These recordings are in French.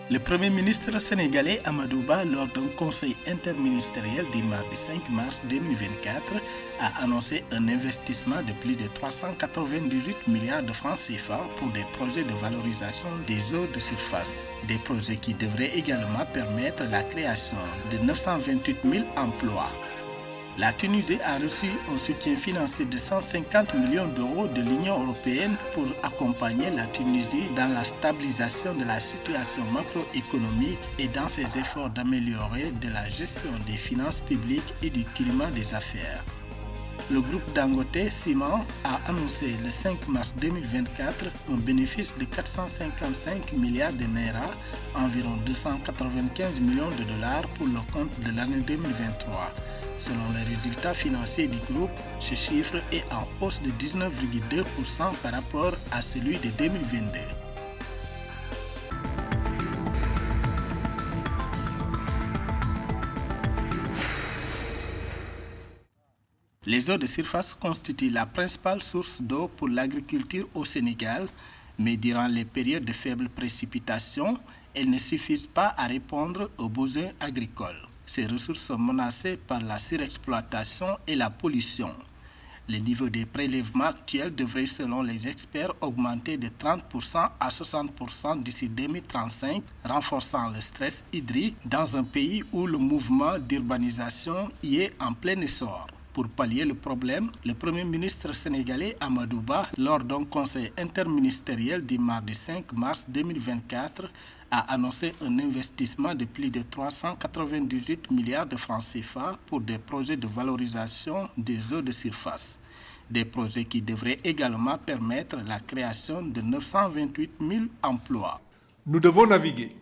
Le Premier ministre sénégalais Amadou Ba, lors d'un conseil interministériel du mardi 5 mars 2024, a annoncé un investissement de plus de 398 milliards de francs CFA pour des projets de valorisation des eaux de surface. Des projets qui devraient également permettre la création de 928 000 emplois. La Tunisie a reçu un soutien financier de 150 millions d'euros de l'Union européenne pour accompagner la Tunisie dans la stabilisation de la situation macroéconomique et dans ses efforts d'améliorer de la gestion des finances publiques et du climat des affaires. Le groupe Dangote Ciment a annoncé le 5 mars 2024 un bénéfice de 455 milliards de naira, environ 295 millions de dollars pour le compte de l'année 2023. Selon les résultats financiers du groupe, ce chiffre est en hausse de 19,2% par rapport à celui de 2022. Les eaux de surface constituent la principale source d'eau pour l'agriculture au Sénégal, mais durant les périodes de faibles précipitations, elles ne suffisent pas à répondre aux besoins agricoles. Ces ressources sont menacées par la surexploitation et la pollution. Le niveau des prélèvements actuels devrait, selon les experts, augmenter de 30% à 60% d'ici 2035, renforçant le stress hydrique dans un pays où le mouvement d'urbanisation y est en plein essor. Pour pallier le problème, le Premier ministre sénégalais Amadou Ba, lors d'un conseil interministériel du mardi 5 mars 2024, a annoncé un investissement de plus de 398 milliards de francs CFA pour des projets de valorisation des eaux de surface. Des projets qui devraient également permettre la création de 928 000 emplois. Nous devons naviguer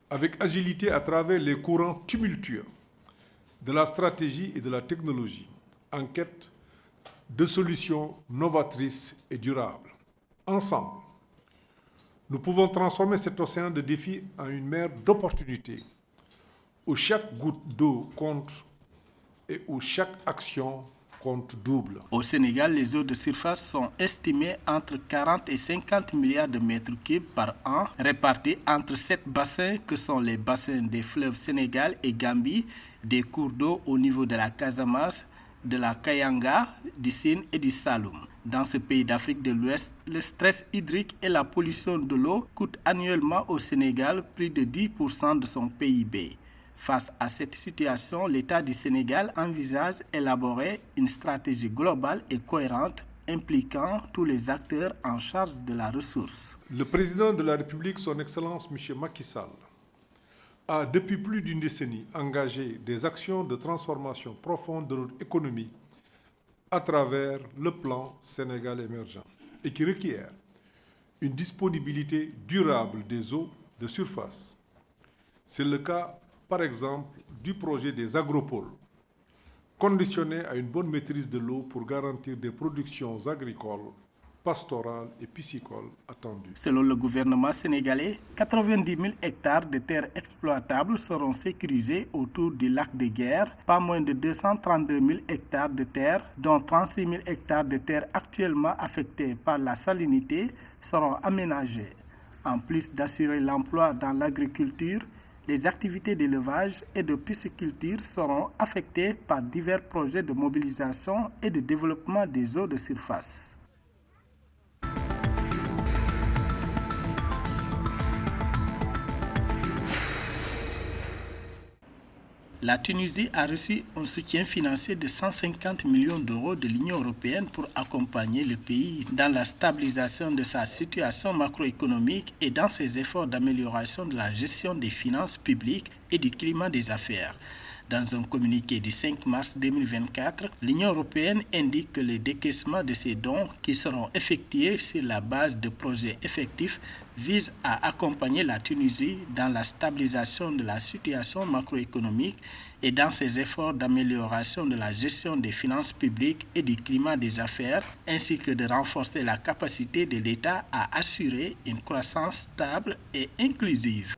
avec agilité à travers les courants tumultueux de la stratégie et de la technologie, en quête de solutions novatrices et durables. Ensemble, nous pouvons transformer cet océan de défis en une mer d'opportunités, où chaque goutte d'eau compte et où chaque action compte double. Au Sénégal, les eaux de surface sont estimées entre 40 et 50 milliards de mètres cubes par an, répartis entre 7 bassins que sont les bassins des fleuves Sénégal et Gambie, des cours d'eau au niveau de la Casamance, de la Kayanga, du Sine et du Saloum. Dans ce pays d'Afrique de l'Ouest, le stress hydrique et la pollution de l'eau coûtent annuellement au Sénégal plus de 10% de son PIB. Face à cette situation, l'État du Sénégal envisage d'élaborer une stratégie globale et cohérente impliquant tous les acteurs en charge de la ressource. Le président de la République, son Excellence M. Macky Sall, a depuis plus d'une décennie engagé des actions de transformation profonde de notre économie à travers le plan Sénégal émergent et qui requiert une disponibilité durable des eaux de surface. C'est le cas, par exemple, du projet des agropoles, conditionné à une bonne maîtrise de l'eau pour garantir des productions agricoles, pastorales et piscicoles attendues. Selon le gouvernement sénégalais, 90 000 hectares de terres exploitables seront sécurisés autour du lac de Guiers, pas moins de 232 000 hectares de terres, dont 36 000 hectares de terres actuellement affectés par la salinité, seront aménagés. En plus d'assurer l'emploi dans l'agriculture, les activités d'élevage et de pisciculture seront affectées par divers projets de mobilisation et de développement des eaux de surface. La Tunisie a reçu un soutien financier de 150 millions d'euros de l'Union européenne pour accompagner le pays dans la stabilisation de sa situation macroéconomique et dans ses efforts d'amélioration de la gestion des finances publiques et du climat des affaires. Dans un communiqué du 5 mars 2024, l'Union européenne indique que le décaissement de ces dons, qui seront effectués sur la base de projets effectifs, vise à accompagner la Tunisie dans la stabilisation de la situation macroéconomique et dans ses efforts d'amélioration de la gestion des finances publiques et du climat des affaires, ainsi que de renforcer la capacité de l'État à assurer une croissance stable et inclusive.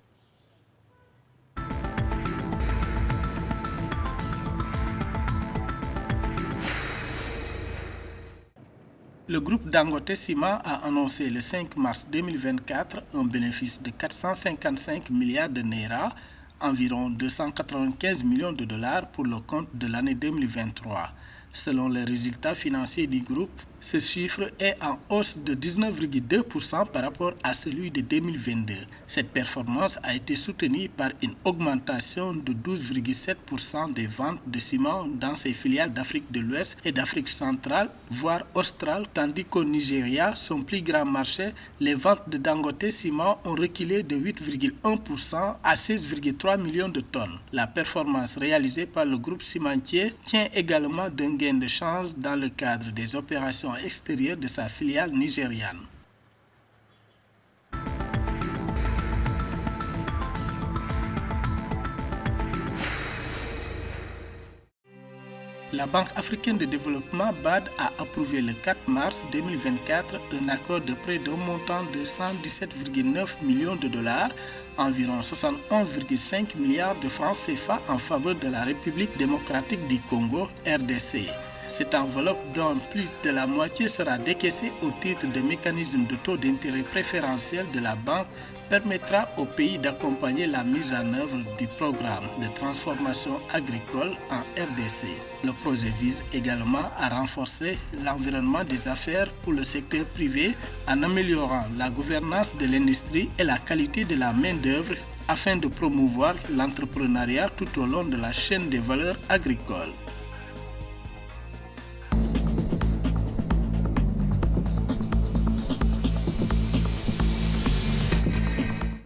Le groupe Dangote Ciment a annoncé le 5 mars 2024 un bénéfice de 455 milliards de naira, environ 295 millions de dollars pour le compte de l'année 2023. Selon les résultats financiers du groupe, ce chiffre est en hausse de 19,2% par rapport à celui de 2022. Cette performance a été soutenue par une augmentation de 12,7% des ventes de ciment dans ses filiales d'Afrique de l'Ouest et d'Afrique centrale, voire australe, tandis qu'au Nigeria, son plus grand marché, les ventes de Dangote Ciment ont reculé de 8,1% à 16,3 millions de tonnes. La performance réalisée par le groupe cimentier tient également d'un gain de change dans le cadre des opérations extérieures de sa filiale nigériane. La Banque africaine de développement BAD a approuvé le 4 mars 2024 un accord de prêt d'un montant de 117,9 millions de dollars, environ 71,5 milliards de francs CFA en faveur de la République démocratique du Congo, RDC. Cette enveloppe, dont plus de la moitié sera décaissée au titre des mécanismes de taux d'intérêt préférentiel de la banque, permettra au pays d'accompagner la mise en œuvre du programme de transformation agricole en RDC. Le projet vise également à renforcer l'environnement des affaires pour le secteur privé en améliorant la gouvernance de l'industrie et la qualité de la main-d'œuvre afin de promouvoir l'entrepreneuriat tout au long de la chaîne des valeurs agricoles.